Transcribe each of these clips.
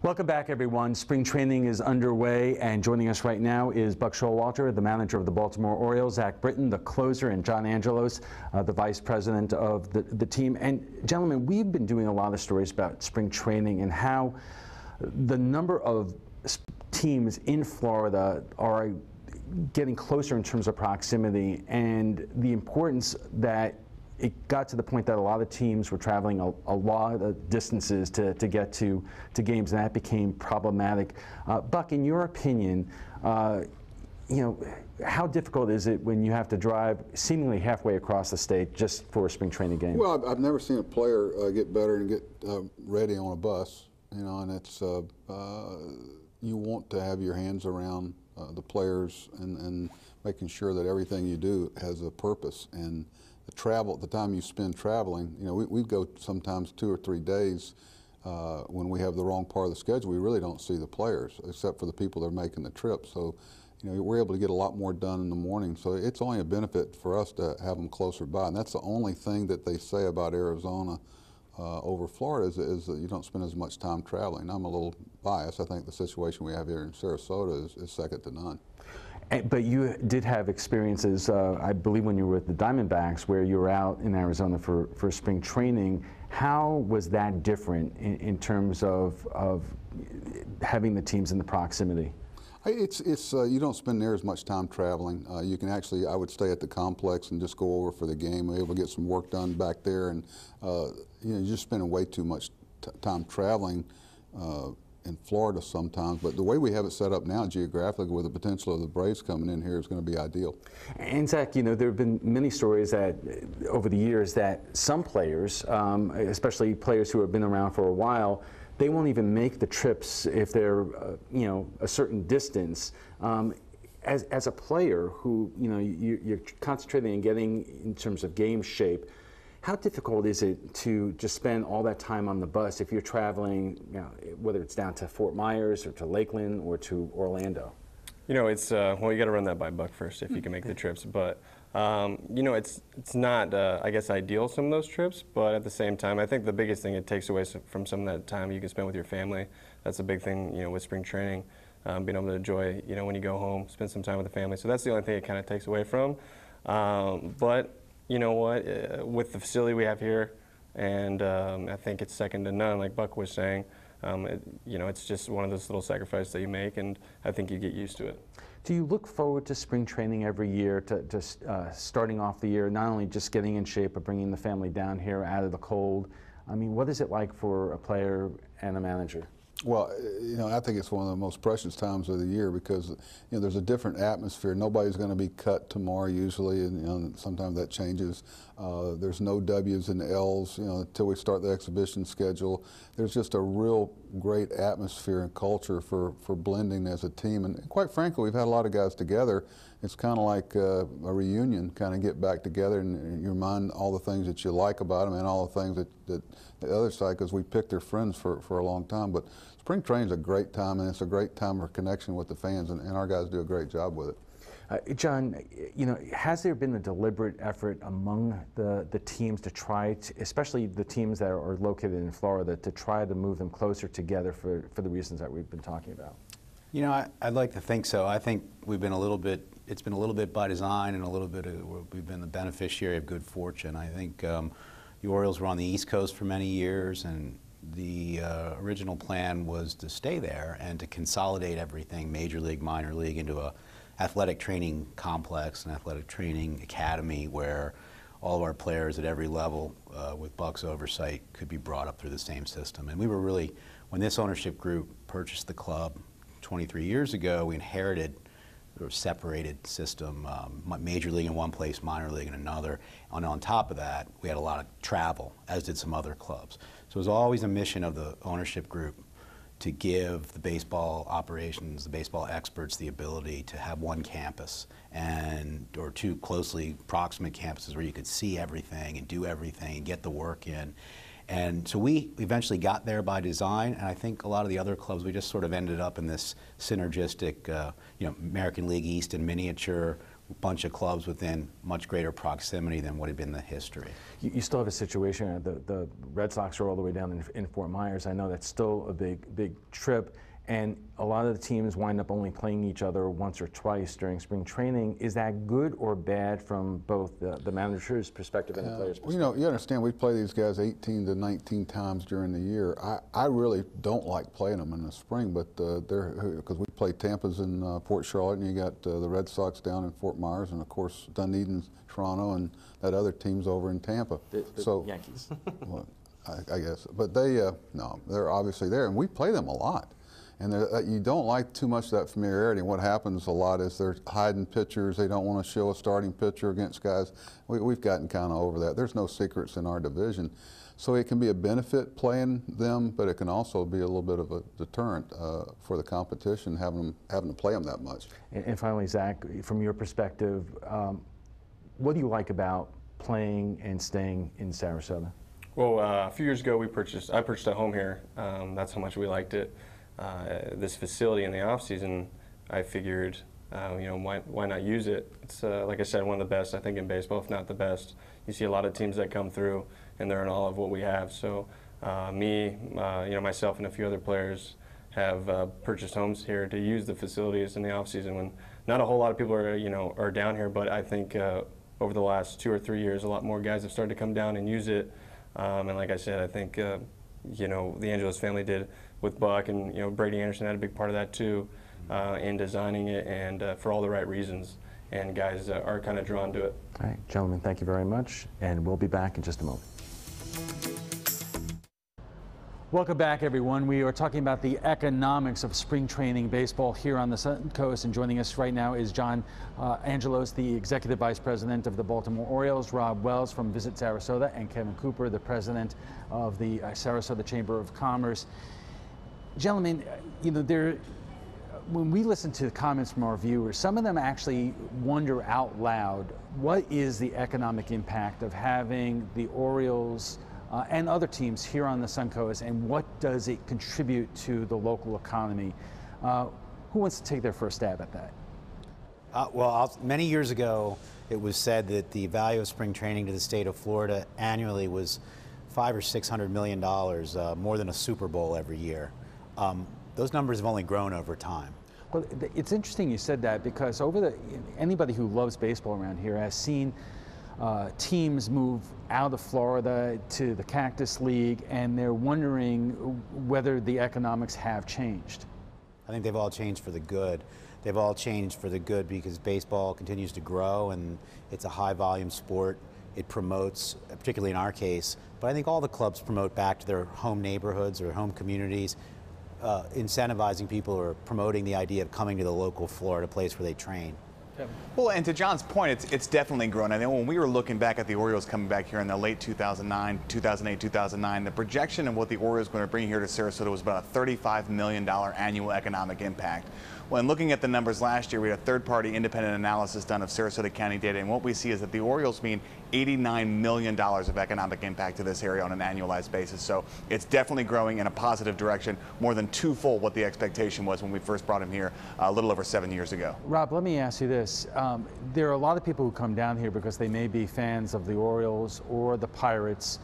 Welcome back, everyone. Spring training is underway, and joining us right now is Buck Showalter, the manager of the Baltimore Orioles, Zach Britton, the closer, and John Angelos, the vice president of the team. And gentlemen, we've been doing a lot of stories about spring training and how the number of teams in Florida are getting closer in terms of proximity, and the importance that it got to the point that a lot of teams were traveling a lot of distances to get to games, and that became problematic. Buck, in your opinion, how difficult is it when you have to drive seemingly halfway across the state just for a spring training game? Well, I've never seen a player get better and get ready on a bus, and it's you want to have your hands around the players and making sure that everything you do has a purpose. And the time you spend traveling, we go sometimes 2 or 3 days when we have the wrong part of the schedule. We really don't see the players except for the people that are making the trip. So, we're able to get a lot more done in the morning. So it's only a benefit for us to have them closer by. And that's the only thing that they say about Arizona over Florida is that you don't spend as much time traveling. I'm a little biased. I think the situation we have here in Sarasota is second to none. But you did have experiences, I believe, when you were with the Diamondbacks, where you were out in Arizona for spring training. How was that different in terms of having the teams in the proximity? It's you don't spend near as much time traveling. You can actually, I would stay at the complex and just go over for the game. We're able to get some work done back there, and you're just spending way too much time traveling in Florida sometimes. But the way we have it set up now geographically, with the potential of the Braves coming in here, is going to be ideal. And Zach, there have been many stories that over the years that some players, especially players who have been around for a while, they won't even make the trips if they're, a certain distance. As a player who, you're concentrating on getting in terms of game shape, how difficult is it to just spend all that time on the bus if you're traveling, whether it's down to Fort Myers or to Lakeland or to Orlando? It's well, you got to run that by Buck first if you can make the trips. But it's not, I guess, ideal, some of those trips. But at the same time, I think the biggest thing it takes away from some of that time you can spend with your family. That's a big thing, with spring training, being able to enjoy, when you go home, spend some time with the family. So that's the only thing it kind of takes away from. But you know what? With the facility we have here, and I think it's second to none, like Buck was saying. It's just one of those little sacrifices that you make, and I think you get used to it. Do you look forward to spring training every year, to starting off the year, not only just getting in shape, but bringing the family down here out of the cold? I mean, what is it like for a player and a manager? Well, I think it's one of the most precious times of the year because, there's a different atmosphere. Nobody's going to be cut tomorrow usually, and sometimes that changes. There's no W's and L's, until we start the exhibition schedule. There's just a real great atmosphere and culture for blending as a team. And quite frankly, we've had a lot of guys together. It's kind of like a reunion, kind of get back together and you remind all the things that you like about them and all the things that the other side, because we picked their friends for a long time. But spring training is a great time, and it's a great time for connection with the fans, and our guys do a great job with it. John, has there been a deliberate effort among the teams to try to, especially the teams that are located in Florida, to try to move them closer together for the reasons that we've been talking about? I'd like to think so. I think it's been a little bit by design, and a little bit we've been the beneficiary of good fortune. I think the Orioles were on the East Coast for many years, and the original plan was to stay there and to consolidate everything, major league, minor league, into a athletic training complex, an athletic training academy where all of our players at every level, with Buck's oversight, could be brought up through the same system. And we were really, when this ownership group purchased the club 23 years ago, we inherited a separated system, major league in one place, minor league in another. And on top of that, we had a lot of travel, as did some other clubs. So it was always a mission of the ownership group to give the baseball operations, the baseball experts, the ability to have one campus or two closely proximate campuses where you could see everything and do everything and get the work in. And so we eventually got there by design, and I think a lot of the other clubs, we just sort of ended up in this synergistic, American League East in miniature, bunch of clubs within much greater proximity than what had been the history. You still have a situation, the Red Sox are all the way down in Fort Myers. I know that's still a big trip, and a lot of the teams wind up only playing each other once or twice during spring training. Is that good or bad from both the manager's perspective and the player's perspective? You know, you understand we play these guys 18 to 19 times during the year. I really don't like playing them in the spring, but because we play Tampa's in Port Charlotte, and you got the Red Sox down in Fort Myers, and of course Dunedin's Toronto, and that other team's over in Tampa. The Yankees. Well, I guess, but no, they're obviously there, and we play them a lot. And you don't like too much of that familiarity. And what happens a lot is they're hiding pitchers. They don't want to show a starting pitcher against guys. We've gotten kind of over that. There's no secrets in our division. So it can be a benefit playing them, but it can also be a little bit of a deterrent for the competition, having to play them that much. And finally, Zach, from your perspective, what do you like about playing and staying in Sarasota? Well, a few years ago, I purchased a home here. That's how much we liked it. This facility in the off season, I figured, why not use it? It's like I said, one of the best I think in baseball, if not the best. You see a lot of teams that come through, and they're in all of what we have. So myself and a few other players have purchased homes here to use the facilities in the off season when not a whole lot of people are down here. But I think over the last 2 or 3 years, a lot more guys have started to come down and use it. And like I said, I think the Angelos family did with Buck, and Brady Anderson had a big part of that too, in designing it, and for all the right reasons. And guys are kind of drawn to it. All right, gentlemen, thank you very much, and we'll be back in just a moment. Welcome back, everyone. We are talking about the economics of spring training baseball here on the Sun Coast, and joining us right now is John Angelos, the Executive Vice President of the Baltimore Orioles, Rob Wells from Visit Sarasota, and Kevin Cooper, the President of the Sarasota Chamber of Commerce. Gentlemen, when we listen to the comments from our viewers, some of them actually wonder out loud, what is the economic impact of having the Orioles and other teams here on the Suncoast, and what does it contribute to the local economy? Who wants to take their first stab at that? Many years ago, it was said that the value of spring training to the state of Florida annually was $500 or $600 million, more than a Super Bowl every year. Those numbers have only grown over time. Well, it's interesting you said that, because anybody who loves baseball around here has seen teams move out of Florida to the Cactus League, and they're wondering whether the economics have changed. I think they've all changed for the good. They've all changed for the good because baseball continues to grow, and it's a high volume sport. It promotes, particularly in our case, but I think all the clubs promote back to their home neighborhoods or home communities, incentivizing people or promoting the idea of coming to the local Florida place where they train. Well, and to John's point, it's definitely grown. I think when we were looking back at the Orioles coming back here in the late 2008, 2009, the projection of what the Orioles were going to bring here to Sarasota was about a $35 million annual economic impact. When looking at the numbers last year, we had a third-party independent analysis done of Sarasota County data, and what we see is that the Orioles mean $89 million of economic impact to this area on an annualized basis. So it's definitely growing in a positive direction, more than twofold what the expectation was when we first brought him here a little over 7 years ago. Rob, let me ask you this. There are a lot of people who come down here because they may be fans of the Orioles or the Pirates.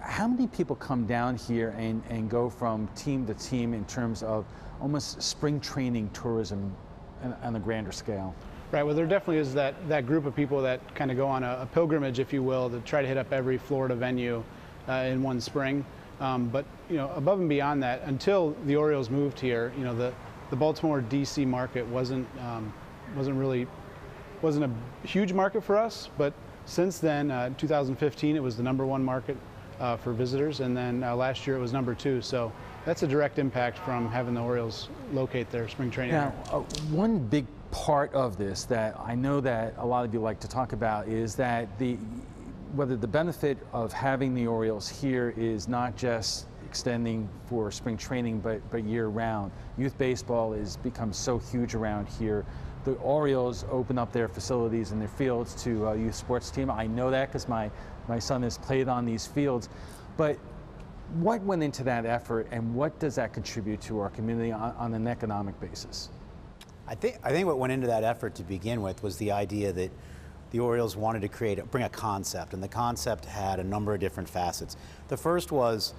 How many people come down here and go from team to team in terms of almost spring training tourism on a grander scale? Right, well, there definitely is that group of people that kind of go on a pilgrimage, if you will, to try to hit up every Florida venue in one spring. But above and beyond that, until the Orioles moved here, the Baltimore D.C. market wasn't a huge market for us. But since then, 2015, it was the #1 market for visitors, and then last year it was #2. So that's a direct impact from having the Orioles locate their spring training. Now, one big part of this that I know that a lot of you like to talk about is that whether the benefit of having the Orioles here is not just extending for spring training, but year-round. Youth baseball has become so huge around here. The Orioles open up their facilities and their fields to a youth sports team. I know that because my son has played on these fields. But what went into that effort, and what does that contribute to our community on an economic basis? I think what went into that effort to begin with was the idea that the Orioles wanted to bring a concept, and the concept had a number of different facets. The first was,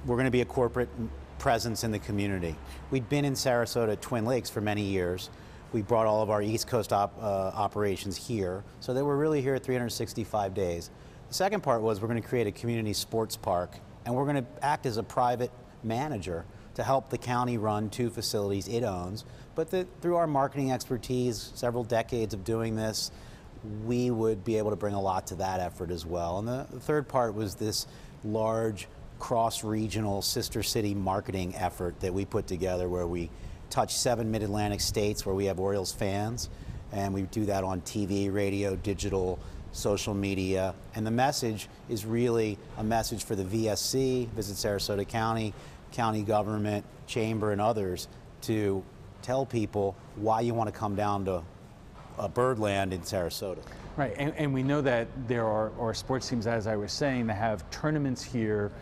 we're going to be a corporate presence in the community. We'd been in Sarasota, Twin Lakes for many years. We brought all of our East Coast operations here, so they were really here 365 days. The second part was, we're going to create a community sports park, and we're going to act as a private manager to help the county run 2 facilities it owns, but through our marketing expertise, several decades of doing this, we would be able to bring a lot to that effort as well. And the third part was this large cross-regional sister city marketing effort that we put together, where we touch 7 mid-Atlantic states where we have Orioles fans, and we do that on TV, radio, digital, social media. And the message is really a message for the VSC, Visit Sarasota County, county government, chamber, and others, to tell people why you want to come down to Birdland in Sarasota. Right, and we know that there are sports teams, as I was saying, that have tournaments here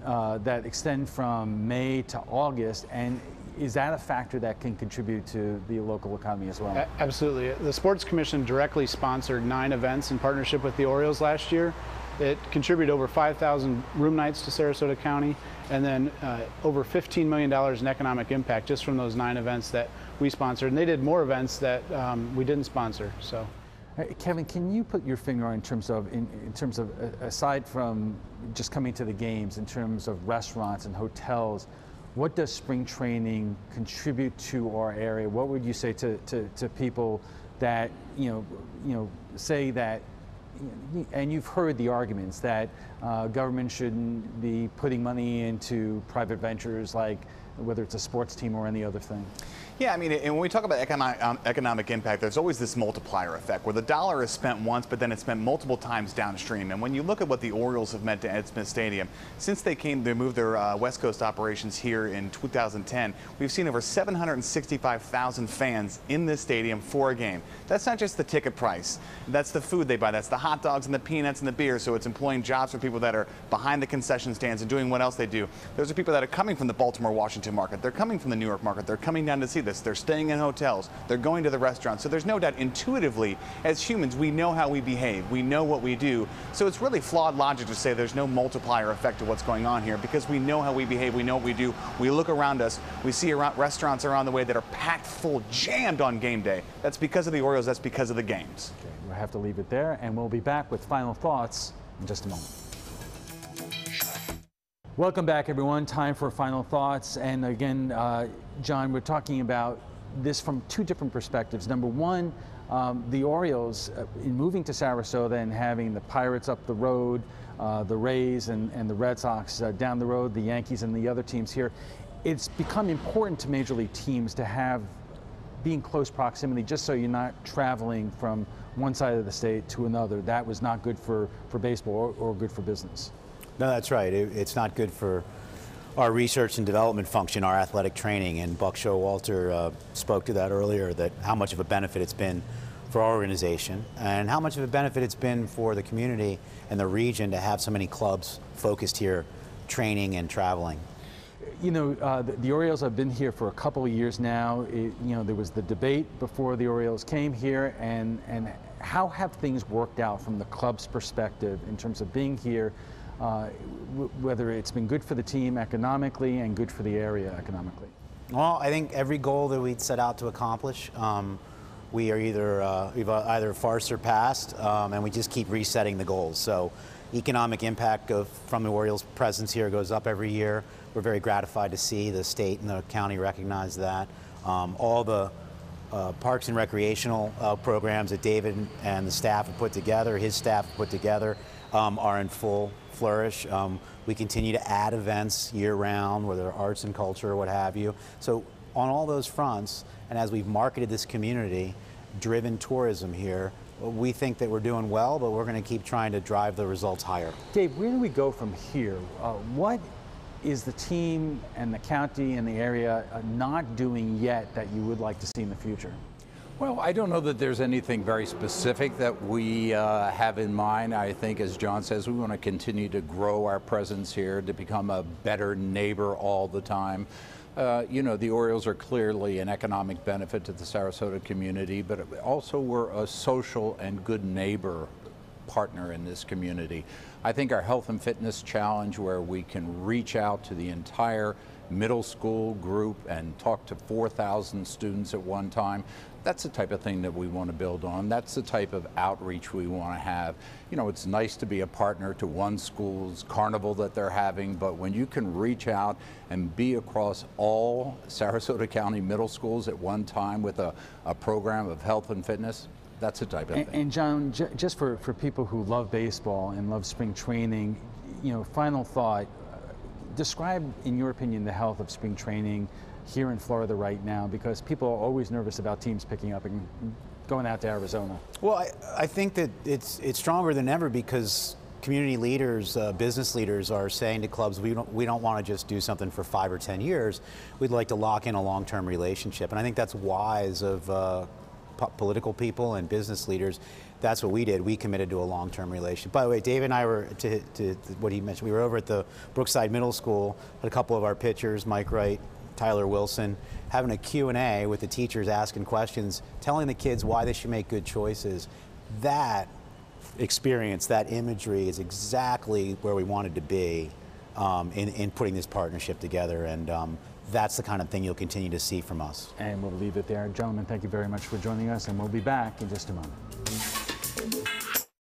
that extend from May to August, and is that a factor that can contribute to the local economy as well? Absolutely. The Sports Commission directly sponsored 9 events in partnership with the Orioles last year. It contributed over 5,000 room nights to Sarasota County, and then over $15 million in economic impact just from those 9 events that we sponsored. And they did more events that we didn't sponsor. So, Kevin, can you put your finger on in terms of aside from just coming to the games, in terms of restaurants and hotels, what does spring training contribute to our area? What would you say to people that say that? And you've heard the arguments that government shouldn't be putting money into private ventures, like whether it's a sports team or any other thing. Yeah, I mean, and when we talk about economic impact, there's always this multiplier effect where the dollar is spent once, but then it's spent multiple times downstream. And when you look at what the Orioles have meant to Ed Smith Stadium, since they moved their West Coast operations here in 2010, we've seen over 765,000 fans in this stadium for a game. That's not just the ticket price. That's the food they buy. That's the hot dogs and the peanuts and the beer. So it's employing jobs for people that are behind the concession stands and doing what else they do. Those are people that are coming from the Baltimore, Washington market. They're coming from the New York market. They're coming down to see this. They're staying in hotels. They're going to the restaurants. So there's no doubt, intuitively, as humans, we know how we behave. We know what we do. So it's really flawed logic to say there's no multiplier effect to what's going on here, because we know how we behave. We know what we do. We look around us. We see restaurants around the way that are packed full, jammed on game day. That's because of the Orioles. That's because of the games. Okay, we'll have to leave it there, and we'll be back with final thoughts in just a moment. Welcome back, everyone. Time for final thoughts. And again, John, we're talking about this from 2 different perspectives. Number one, the Orioles, in moving to Sarasota and having the Pirates up the road, the Rays and the Red Sox down the road, the Yankees and the other teams here, it's become important to major league teams to be in close proximity, just so you're not traveling from one side of the state to another. That was not good for baseball or good for business. No, that's right. It's not good for our research and development function, our athletic training, and Buck Showalter spoke to that earlier, that how much of a benefit it's been for our organization and how much of a benefit it's been for the community and the region to have so many clubs focused here, training and traveling. You know, the Orioles have been here for a couple of years now. There was the debate before the Orioles came here, and how have things worked out from the club's perspective in terms of being here? Whether it's been good for the team economically and good for the area economically? Well, I think every goal that we'd set out to accomplish, we've either far surpassed, and we just keep resetting the goals. So economic impact from the Orioles' presence here goes up every year. We're very gratified to see the state and the county recognize that. All the parks and recreational programs that David and the staff have put together, his staff have put together, are in full flourish. We continue to add events year-round, whether arts and culture or what have you. So on all those fronts, and as we've marketed this community, driven tourism here, we think that we're doing well, but we're going to keep trying to drive the results higher. Dave, where do we go from here? What is the team and the county and the area not doing yet that you would like to see in the future? Well, I don't know that there's anything very specific that we have in mind. I think, as John says, we want to continue to grow our presence here, to become a better neighbor all the time. You know, the Orioles are clearly an economic benefit to the Sarasota community, but also we're a social and good neighbor partner in this community. I think our health and fitness challenge, where we can reach out to the entire middle school group and talk to 4,000 students at one time, that's the type of thing that we want to build on. That's the type of outreach we want to have. You know, it's nice to be a partner to one school's carnival that they're having, but when you can reach out and be across all Sarasota County middle schools at one time with a program of health and fitness, that's the type of thing. And John, just for people who love baseball and love spring training, you know, final thought, describe, in your opinion, the health of spring training here in Florida right now, because people are always nervous about teams picking up and going out to Arizona. Well, I think that it's stronger than ever because community leaders, business leaders are saying to clubs, we don't want to just do something for 5 or 10 years. We'd like to lock in a long-term relationship, and I think that's wise of political people and business leaders. That's what we did. We committed to a long-term relationship. By the way, Dave and I were, to what he mentioned, we were over at the Brookside Middle School, had a couple of our pitchers, Mike Wright, Tyler Wilson, having a Q&A with the teachers, asking questions, telling the kids why they should make good choices. That experience, that imagery is exactly where we wanted to be in putting this partnership together, and that's the kind of thing you'll continue to see from us. And we'll leave it there. Gentlemen, thank you very much for joining us, and we'll be back in just a moment.